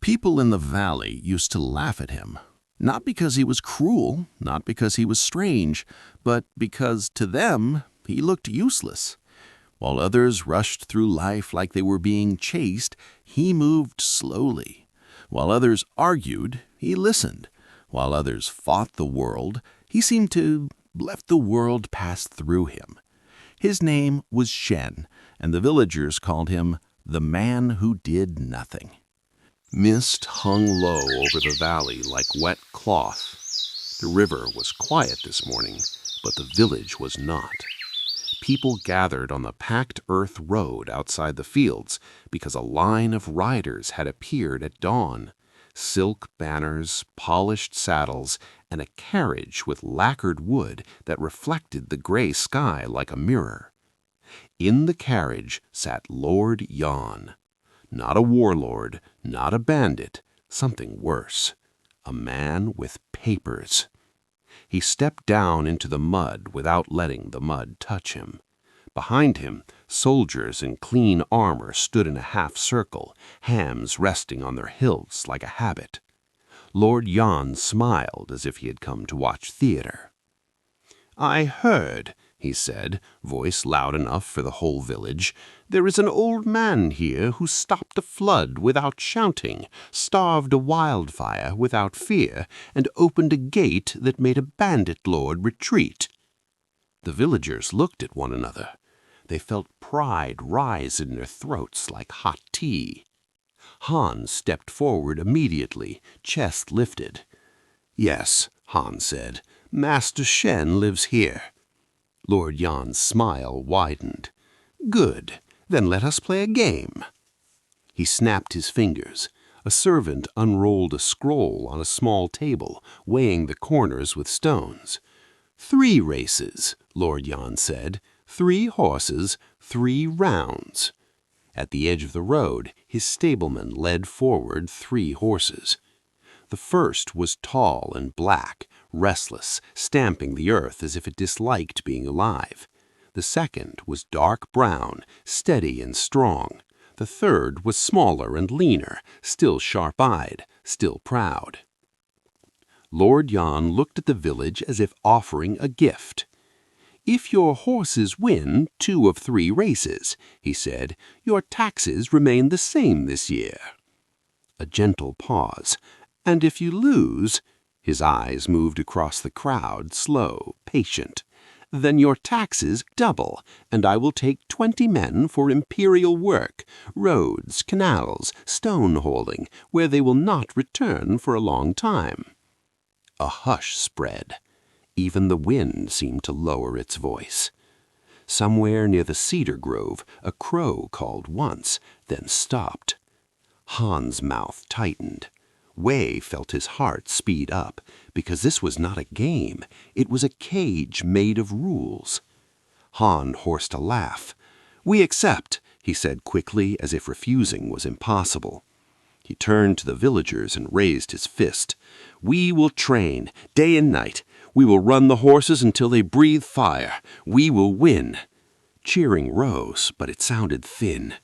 People in the valley used to laugh at him, not because he was cruel, not because he was strange, but because to them he looked useless. While others rushed through life like they were being chased, he moved slowly. While others argued, he listened. While others fought the world, he seemed to let the world pass through him. His name was Shen, and the villagers called him the man who did nothing. Mist hung low over the valley like wet cloth. The river was quiet this morning, but the village was not. People gathered on the packed earth road outside the fields because a line of riders had appeared at dawn. Silk banners, polished saddles, and a carriage with lacquered wood that reflected the gray sky like a mirror. In the carriage sat Lord Yan. Not a warlord, not a bandit, something worse. A man with papers. He stepped down into the mud without letting the mud touch him. Behind him, soldiers in clean armor stood in a half circle, hams resting on their hilts like a habit. Lord Yan smiled as if he had come to watch theater. "I heard," he said, voice loud enough for the whole village, "there is an old man here who stopped a flood without shouting, starved a wildfire without fear, and opened a gate that made a bandit lord retreat." The villagers looked at one another. They felt pride rise in their throats like hot tea. Han stepped forward immediately, chest lifted. "Yes," Han said, "Master Shen lives here." Lord Yan's smile widened. "Good. Then let us play a game." He snapped his fingers. A servant unrolled a scroll on a small table, weighing the corners with stones. 3 races, Lord Yan said. 3 horses, 3 rounds. At the edge of the road, his stableman led forward 3 horses. The first was tall and black, restless, stamping the earth as if it disliked being alive. The second was dark brown, steady and strong. The third was smaller and leaner, still sharp-eyed, still proud. Lord Yan looked at the village as if offering a gift. "If your horses win 2 of 3 races," he said, "your taxes remain the same this year." A gentle pause. "And if you lose," his eyes moved across the crowd, slow, patient, "then your taxes double, and I will take 20 men for imperial work, roads, canals, stone hauling, where they will not return for a long time." A hush spread. Even the wind seemed to lower its voice. Somewhere near the cedar grove, a crow called once, then stopped. Han's mouth tightened. Wei felt his heart speed up, because this was not a game. It was a cage made of rules. Han forced a laugh. "We accept," he said quickly, as if refusing was impossible. He turned to the villagers and raised his fist. "We will train, day and night. We will run the horses until they breathe fire. We will win." Cheering rose, but it sounded thin.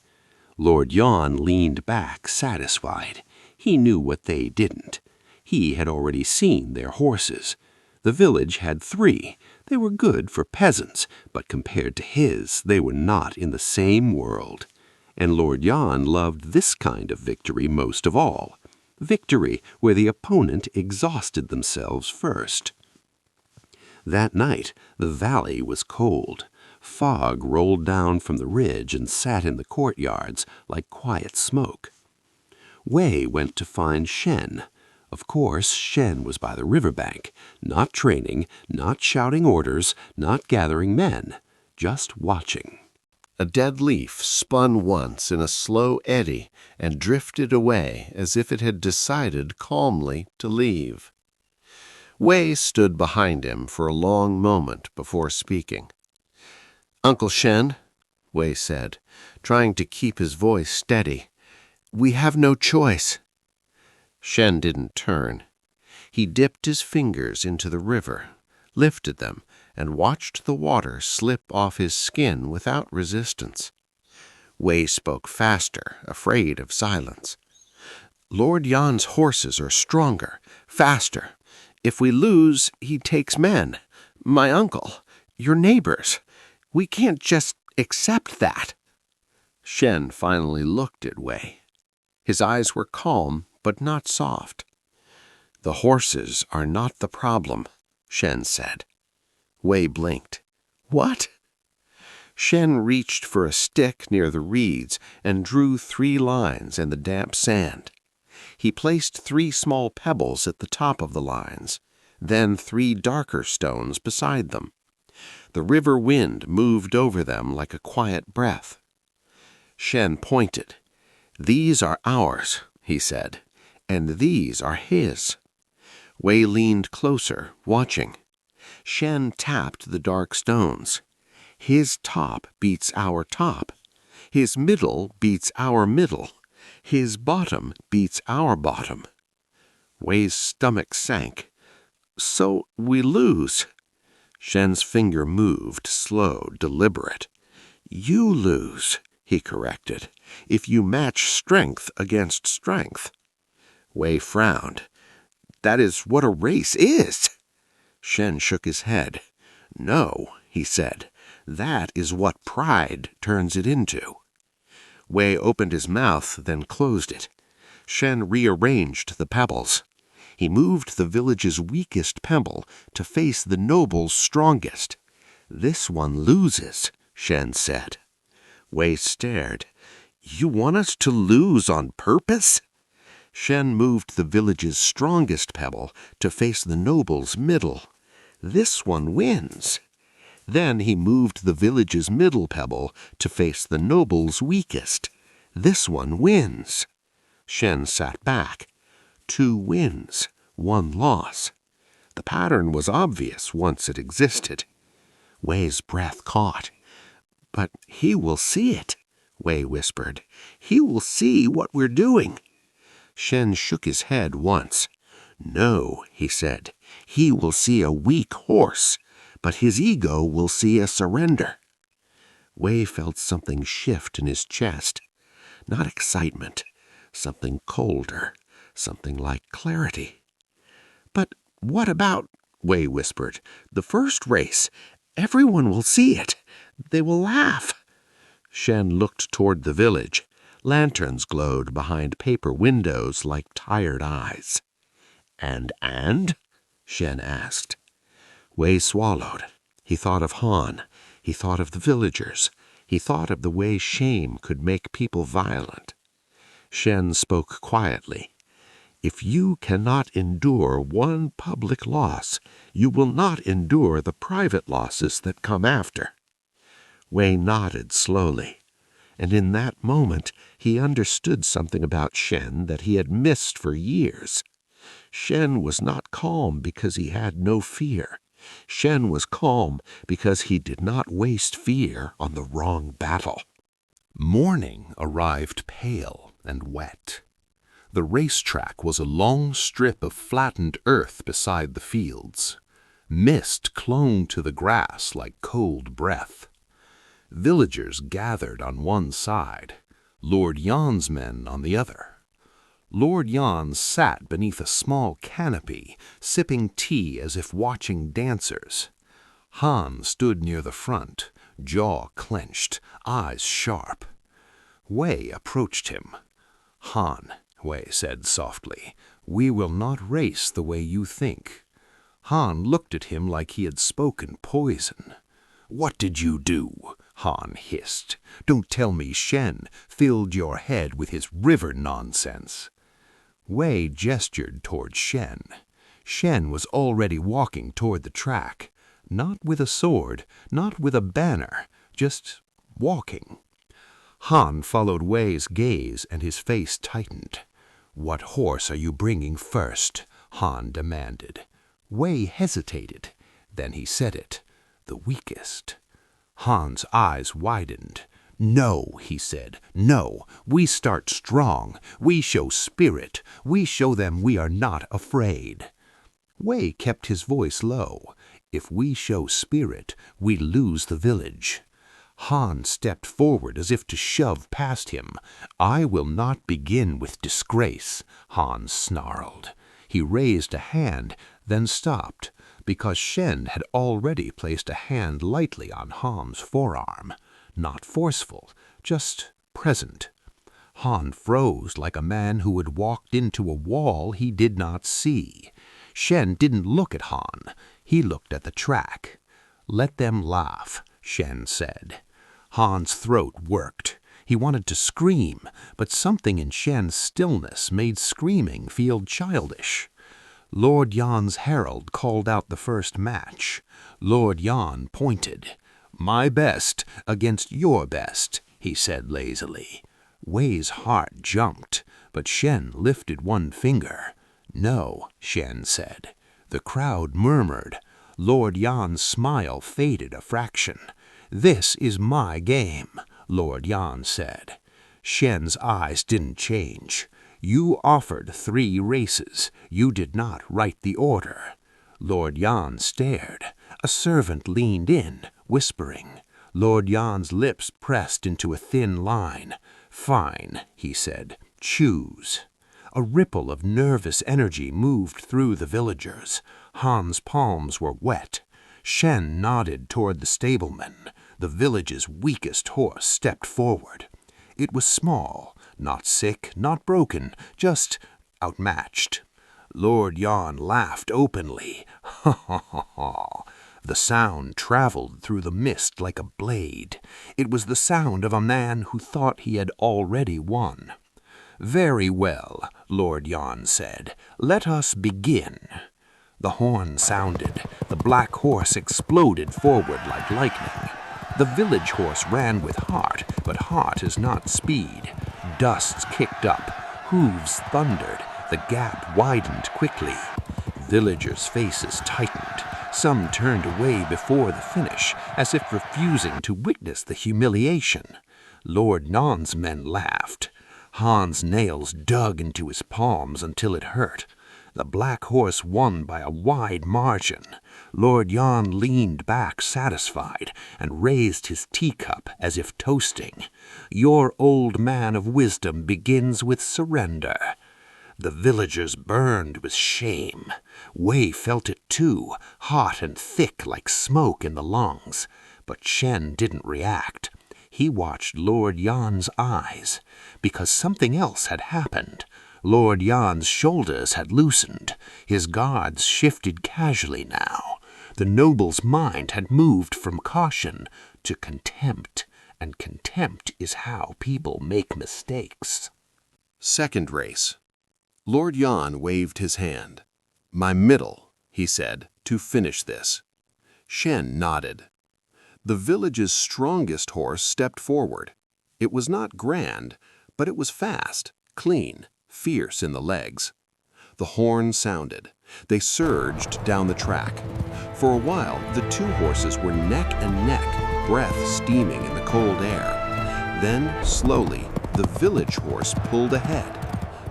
Lord Yan leaned back, satisfied. He knew what they didn't. He had already seen their horses. The village had 3. They were good for peasants, but compared to his, they were not in the same world. And Lord Yan loved this kind of victory most of all. Victory where the opponent exhausted themselves first. That night, the valley was cold. Fog rolled down from the ridge and sat in the courtyards like quiet smoke. Wei went to find Shen. Of course, Shen was by the riverbank, not training, not shouting orders, not gathering men, just watching. A dead leaf spun once in a slow eddy and drifted away as if it had decided calmly to leave. Wei stood behind him for a long moment before speaking. "Uncle Shen," Wei said, trying to keep his voice steady, "we have no choice." Shen didn't turn. He dipped his fingers into the river, lifted them, and watched the water slip off his skin without resistance. Wei spoke faster, afraid of silence. Lord Yan's horses are stronger, faster. If we lose, he takes men. My uncle, your neighbors. We can't just accept that." Shen finally looked at Wei. His eyes were calm, but not soft. "The horses are not the problem," Shen said. Wei blinked. "What?" Shen reached for a stick near the reeds and drew 3 lines in the damp sand. He placed 3 small pebbles at the top of the lines, then 3 darker stones beside them. The river wind moved over them like a quiet breath. Shen pointed. "These are ours," he said, "and these are his." Wei leaned closer, watching. Shen tapped the dark stones. "His top beats our top. His middle beats our middle. His bottom beats our bottom." Wei's stomach sank. "So we lose." Shen's finger moved, slow, deliberate. "You lose," he corrected, "if you match strength against strength." Wei frowned. "That is what a race is." Shen shook his head. "No," he said, "that is what pride turns it into." Wei opened his mouth, then closed it. Shen rearranged the pebbles. He moved the village's weakest pebble to face the noble's strongest. "This one loses," Shen said. Wei stared. "You want us to lose on purpose?" Shen moved the village's strongest pebble to face the noble's middle. "This one wins." Then he moved the village's middle pebble to face the noble's weakest. "This one wins." Shen sat back. 2 wins, 1 loss. The pattern was obvious once it existed. Wei's breath caught. "But he will see it," Wei whispered. "He will see what we're doing." Shen shook his head once. "No," he said. "He will see a weak horse, but his ego will see a surrender." Wei felt something shift in his chest. Not excitement, something colder, something like clarity. "But what about," Wei whispered, "the first race? Everyone will see it. They will laugh." Shen looked toward the village. Lanterns glowed behind paper windows like tired eyes. And? Shen asked. Wei swallowed. He thought of Han. He thought of the villagers. He thought of the way shame could make people violent. Shen spoke quietly. "If you cannot endure one public loss, you will not endure the private losses that come after." Wei nodded slowly, and in that moment he understood something about Shen that he had missed for years. Shen was not calm because he had no fear. Shen was calm because he did not waste fear on the wrong battle. Morning arrived pale and wet. The racetrack was a long strip of flattened earth beside the fields. Mist clung to the grass like cold breath. Villagers gathered on one side, Lord Yan's men on the other. Lord Yan sat beneath a small canopy, sipping tea as if watching dancers. Han stood near the front, jaw clenched, eyes sharp. Wei approached him. "Han," Wei said softly, "we will not race the way you think." Han looked at him like he had spoken poison. "What did you do?" Han hissed. "Don't tell me Shen filled your head with his river nonsense." Wei gestured toward Shen. Shen was already walking toward the track, not with a sword, not with a banner, just walking. Han followed Wei's gaze and his face tightened. "What horse are you bringing first?" Han demanded. Wei hesitated. Then he said it. "The weakest." Han's eyes widened. "No," he said, "no. We start strong. We show spirit. We show them we are not afraid." Wei kept his voice low. "If we show spirit, we lose the village." Han stepped forward as if to shove past him. "I will not begin with disgrace," Han snarled. He raised a hand, then stopped, because Shen had already placed a hand lightly on Han's forearm. Not forceful, just present. Han froze like a man who had walked into a wall he did not see. Shen didn't look at Han. He looked at the track. "Let them laugh," Shen said. Han's throat worked. He wanted to scream, but something in Shen's stillness made screaming feel childish. Lord Yan's herald called out the first match. Lord Yan pointed. "My best against your best," he said lazily. Wei's heart jumped, but Shen lifted one finger. "No," Shen said. The crowd murmured. Lord Yan's smile faded a fraction. "This is my game," Lord Yan said. Shen's eyes didn't change. "You offered 3 races. You did not write the order." Lord Yan stared. A servant leaned in, whispering. Lord Yan's lips pressed into a thin line. "Fine," he said. "Choose." A ripple of nervous energy moved through the villagers. Han's palms were wet. Shen nodded toward the stableman. The village's weakest horse stepped forward. It was small, not sick, not broken, just outmatched. Lord Yan laughed openly. "Ha ha ha ha." The sound traveled through the mist like a blade. It was the sound of a man who thought he had already won. "Very well," Lord Yan said. "Let us begin." The horn sounded. The black horse exploded forward like lightning. The village horse ran with heart, but heart is not speed. Dusts kicked up. Hooves thundered. The gap widened quickly. Villagers' faces tightened. Some turned away before the finish, as if refusing to witness the humiliation. Lord Nan's men laughed. Han's nails dug into his palms until it hurt. The black horse won by a wide margin. Lord Yan leaned back satisfied and raised his teacup as if toasting. "Your old man of wisdom begins with surrender." The villagers burned with shame. Wei felt it too, hot and thick like smoke in the lungs. But Shen didn't react. He watched Lord Yan's eyes, because something else had happened. Lord Yan's shoulders had loosened. His guards shifted casually now. The noble's mind had moved from caution to contempt, and contempt is how people make mistakes. Second race. Lord Yan waved his hand. "My middle," he said, "to finish this." Shen nodded. The village's strongest horse stepped forward. It was not grand, but it was fast, clean, fierce in the legs. The horn sounded. They surged down the track. For a while, the 2 horses were neck and neck, breath steaming in the cold air. Then, slowly, the village horse pulled ahead.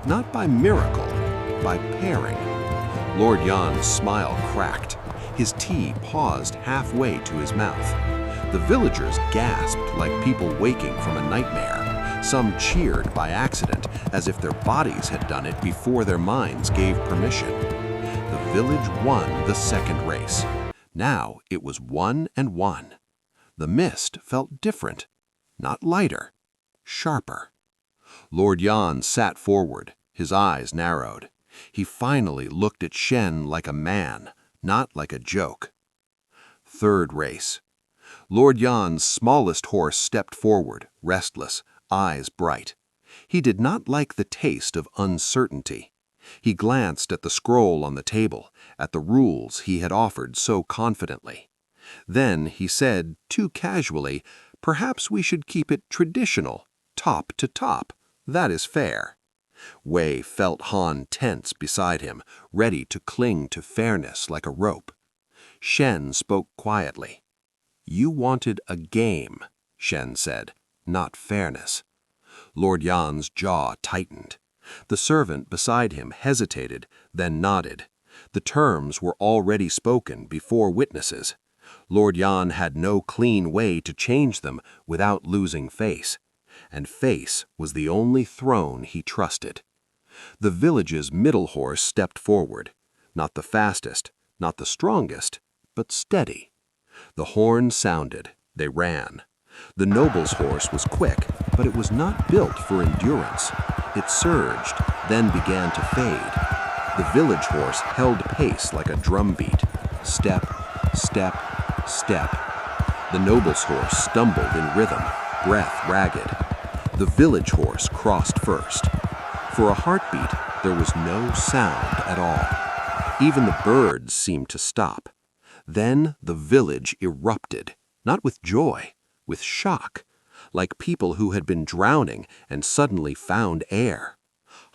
Not by miracle, by pairing. Lord Yan's smile cracked. His tea paused halfway to his mouth. The villagers gasped like people waking from a nightmare. Some cheered by accident, as if their bodies had done it before their minds gave permission. The village won the second race. Now it was 1-1. The mist felt different, not lighter, sharper. Lord Yan sat forward, his eyes narrowed. He finally looked at Shen like a man, not like a joke. Third race. Lord Yan's smallest horse stepped forward, restless, eyes bright. He did not like the taste of uncertainty. He glanced at the scroll on the table, at the rules he had offered so confidently. Then he said, too casually, "Perhaps we should keep it traditional, top to top. That is fair." Wei felt Han tense beside him, ready to cling to fairness like a rope. Shen spoke quietly. "You wanted a game," Shen said, "not fairness." Lord Yan's jaw tightened. The servant beside him hesitated, then nodded. The terms were already spoken before witnesses. Lord Yan had no clean way to change them without losing face, and face was the only throne he trusted. The village's middle horse stepped forward, not the fastest, not the strongest, but steady. The horn sounded. They ran. The noble's horse was quick, but it was not built for endurance. It surged, then began to fade. The village horse held pace like a drumbeat. Step, step, step. The noble's horse stumbled in rhythm, breath ragged. The village horse crossed first. For a heartbeat, there was no sound at all. Even the birds seemed to stop. Then the village erupted, not with joy, with shock, like people who had been drowning and suddenly found air.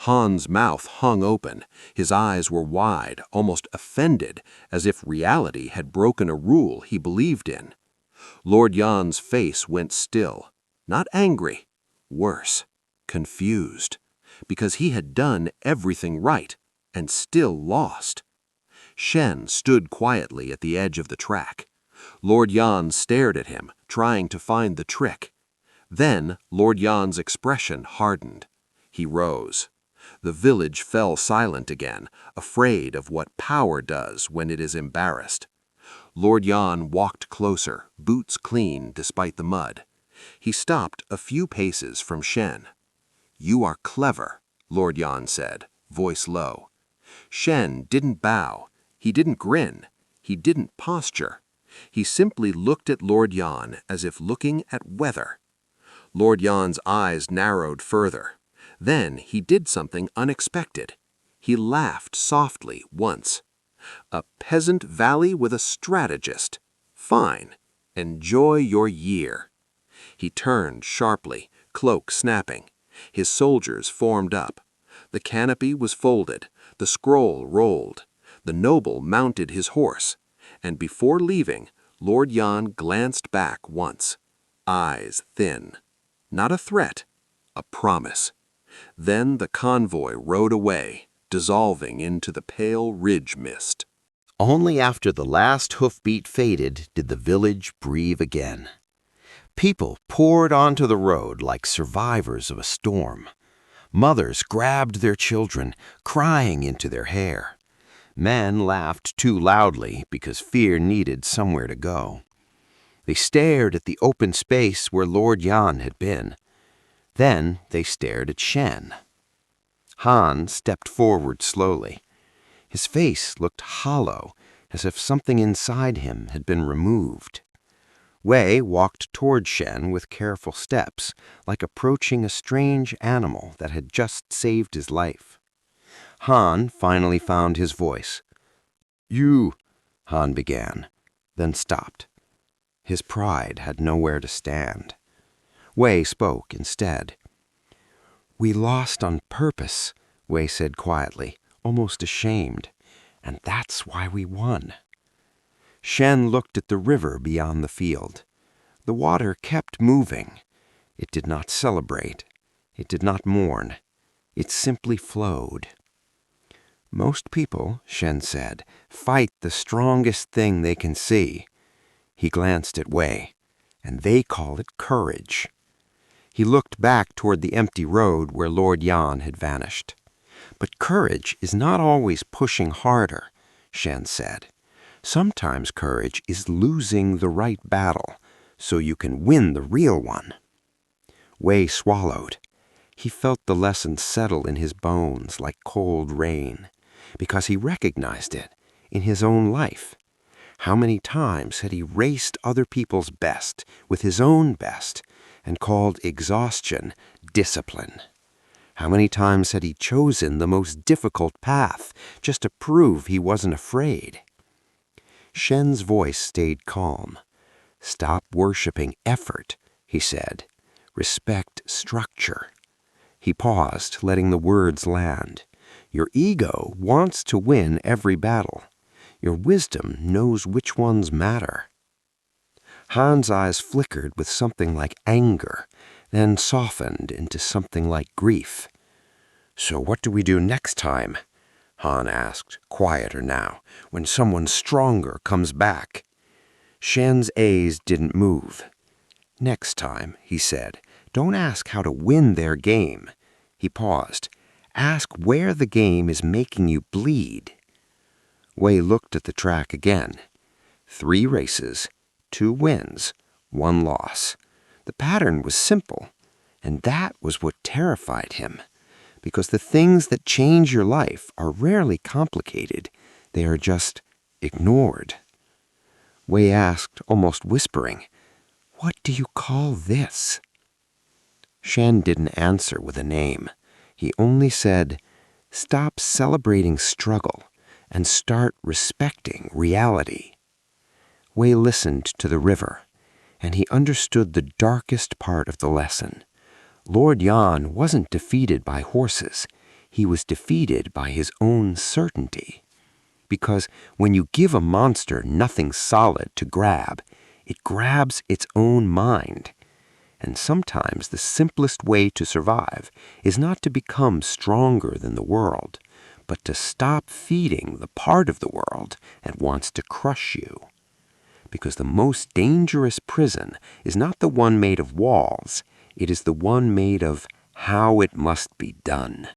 Han's mouth hung open. His eyes were wide, almost offended, as if reality had broken a rule he believed in. Lord Yan's face went still, not angry, worse, confused, because he had done everything right and still lost. Shen stood quietly at the edge of the track. Lord Yan stared at him, trying to find the trick. Then Lord Yan's expression hardened. He rose. The village fell silent again, afraid of what power does when it is embarrassed. Lord Yan walked closer, boots clean despite the mud. He stopped a few paces from Shen. "You are clever," Lord Yan said, voice low. Shen didn't bow. He didn't grin. He didn't posture. He simply looked at Lord Yan as if looking at weather. Lord Yan's eyes narrowed further. Then he did something unexpected. He laughed softly once. "A peasant valley with a strategist. Fine. Enjoy your year." He turned sharply, cloak snapping. His soldiers formed up. The canopy was folded. The scroll rolled. The noble mounted his horse. And before leaving, Lord Yan glanced back once. Eyes thin. Not a threat, a promise. Then the convoy rode away, dissolving into the pale ridge mist. Only after the last hoofbeat faded did the village breathe again. People poured onto the road like survivors of a storm. Mothers grabbed their children, crying into their hair. Men laughed too loudly because fear needed somewhere to go. They stared at the open space where Lord Yan had been. Then they stared at Shen. Han stepped forward slowly. His face looked hollow, as if something inside him had been removed. Wei walked toward Shen with careful steps, like approaching a strange animal that had just saved his life. Han finally found his voice. "You," Han began, then stopped. His pride had nowhere to stand. Wei spoke instead. "We lost on purpose," Wei said quietly, almost ashamed, "and that's why we won." Shen looked at the river beyond the field. The water kept moving. It did not celebrate. It did not mourn. It simply flowed. "Most people," Shen said, "fight the strongest thing they can see." He glanced at Wei, "and they call it courage." He looked back toward the empty road where Lord Yan had vanished. "But courage is not always pushing harder," Shen said. "Sometimes courage is losing the right battle so you can win the real one." Wei swallowed. He felt the lesson settle in his bones like cold rain, because he recognized it in his own life. How many times had he raced other people's best with his own best and called exhaustion discipline? How many times had he chosen the most difficult path just to prove he wasn't afraid? Shen's voice stayed calm. "Stop worshiping effort," he said. "Respect structure." He paused, letting the words land. "Your ego wants to win every battle. Your wisdom knows which ones matter." Han's eyes flickered with something like anger, then softened into something like grief. "So what do we do next time?" Han asked, quieter now, "when someone stronger comes back?" Shen's A's didn't move. "Next time," he said, "don't ask how to win their game." He paused. "Ask where the game is making you bleed." Wei looked at the track again. 3 races, 2 wins, 1 loss. The pattern was simple, and that was what terrified him. Because the things that change your life are rarely complicated. They are just ignored. Wei asked, almost whispering, "What do you call this?" Shen didn't answer with a name. He only said, "Stop celebrating struggle and start respecting reality." Wei listened to the river, and he understood the darkest part of the lesson. Lord Yan wasn't defeated by horses. He was defeated by his own certainty. Because when you give a monster nothing solid to grab, it grabs its own mind. And sometimes the simplest way to survive is not to become stronger than the world, but to stop feeding the part of the world that wants to crush you. Because the most dangerous prison is not the one made of walls, it is the one made of how it must be done.